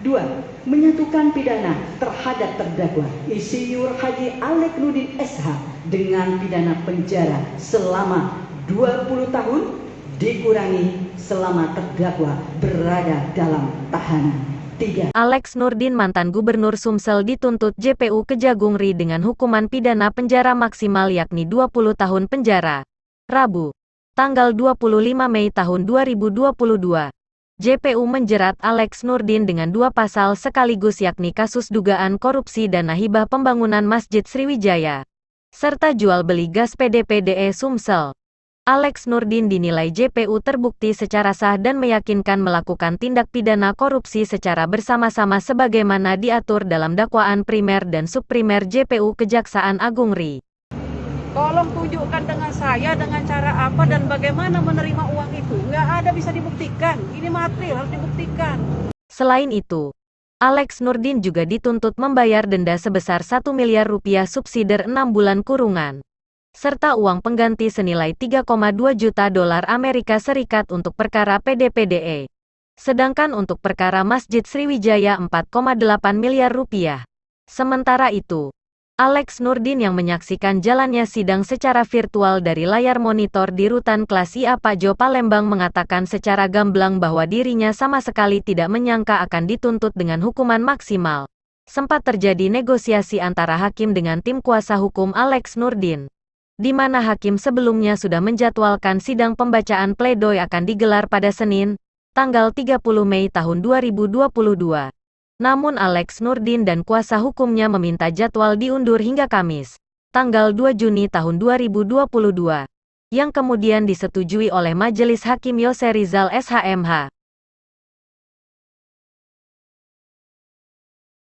2. Menyatukan pidana terhadap terdakwa Insinyur Haji Alek Nurdin SH dengan pidana penjara selama 20 tahun dikurangi selama terdakwa berada dalam tahanan. 3. Alex Nurdin mantan Gubernur Sumsel dituntut JPU Kejagung RI dengan hukuman pidana penjara maksimal yakni 20 tahun penjara. Rabu, tanggal 25 Mei tahun 2022. JPU menjerat Alex Nurdin dengan 2 pasal sekaligus yakni kasus dugaan korupsi dana hibah pembangunan Masjid Sriwijaya, serta jual beli gas PDPDE Sumsel. Alex Nurdin dinilai JPU terbukti secara sah dan meyakinkan melakukan tindak pidana korupsi secara bersama-sama sebagaimana diatur dalam dakwaan primer dan subprimer JPU Kejaksaan Agung RI. Tolong tunjukkan dengan saya dengan cara apa dan bagaimana menerima uang itu. Nggak ada bisa dibuktikan. Ini material harus dibuktikan. Selain itu, Alex Nurdin juga dituntut membayar denda sebesar 1 miliar rupiah subsidiar 6 bulan kurungan, serta uang pengganti senilai 3,2 juta dolar Amerika Serikat untuk perkara PDPDE. Sedangkan untuk perkara Masjid Sriwijaya 4,8 miliar rupiah. Sementara itu, Alex Nurdin yang menyaksikan jalannya sidang secara virtual dari layar monitor di Rutan Kelas IA Pajo Palembang mengatakan secara gamblang bahwa dirinya sama sekali tidak menyangka akan dituntut dengan hukuman maksimal. Sempat terjadi negosiasi antara hakim dengan tim kuasa hukum Alex Nurdin, di mana hakim sebelumnya sudah menjadwalkan sidang pembacaan pledoi akan digelar pada Senin, tanggal 30 Mei tahun 2022. Namun Alex Nurdin dan kuasa hukumnya meminta jadwal diundur hingga Kamis, tanggal 2 Juni tahun 2022, yang kemudian disetujui oleh Majelis Hakim Yose Rizal SHMH.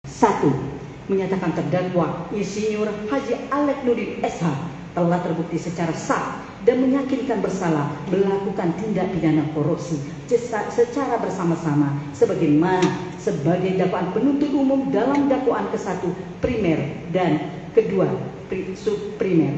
1. Menyatakan terdakwa Insinyur Haji Alek Nurdin SH telah terbukti secara sah dan meyakinkan bersalah melakukan tindak pidana korupsi secara bersama-sama sebagaimana sebagai dakwaan penuntut umum dalam dakwaan ke-1 primer dan kedua subprimer.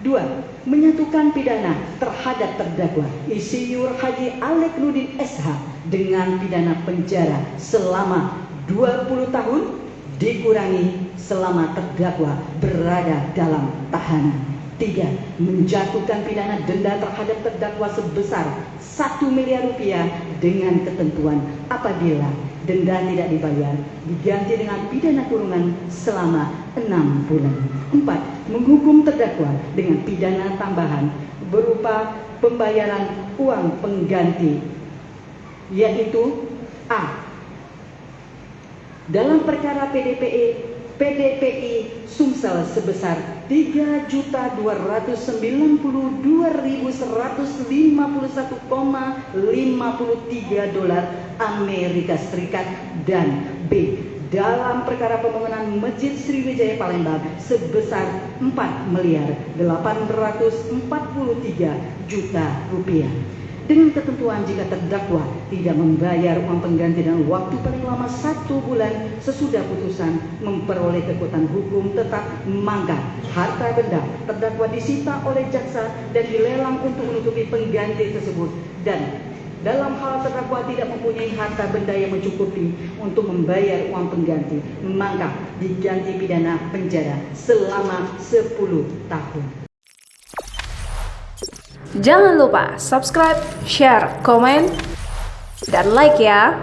2. Menyatukan pidana terhadap terdakwa Insinyur Haji Alek Nurdin SH dengan pidana penjara selama 20 tahun dikurangi selama terdakwa berada dalam tahanan. 3. Menjatuhkan pidana denda terhadap terdakwa sebesar 1 miliar rupiah dengan ketentuan apabila denda tidak dibayar diganti dengan pidana kurungan selama 6 bulan. 4. Menghukum terdakwa dengan pidana tambahan berupa pembayaran uang pengganti, yaitu a. Dalam perkara PDPI Sumsel sebesar 3.291.151,53 dolar Amerika Serikat, dan b. Dalam perkara pembangunan Masjid Sriwijaya Palembang sebesar 4.843 juta rupiah. Dengan ketentuan jika terdakwa tidak membayar uang pengganti dalam waktu paling lama 1 bulan sesudah putusan memperoleh kekuatan hukum tetap, maka harta benda terdakwa disita oleh jaksa dan dilelang untuk menutupi pengganti tersebut, dan dalam hal terdakwa tidak mempunyai harta benda yang mencukupi untuk membayar uang pengganti, maka diganti pidana penjara selama 10 tahun. Jangan lupa subscribe, share, komen, dan like ya.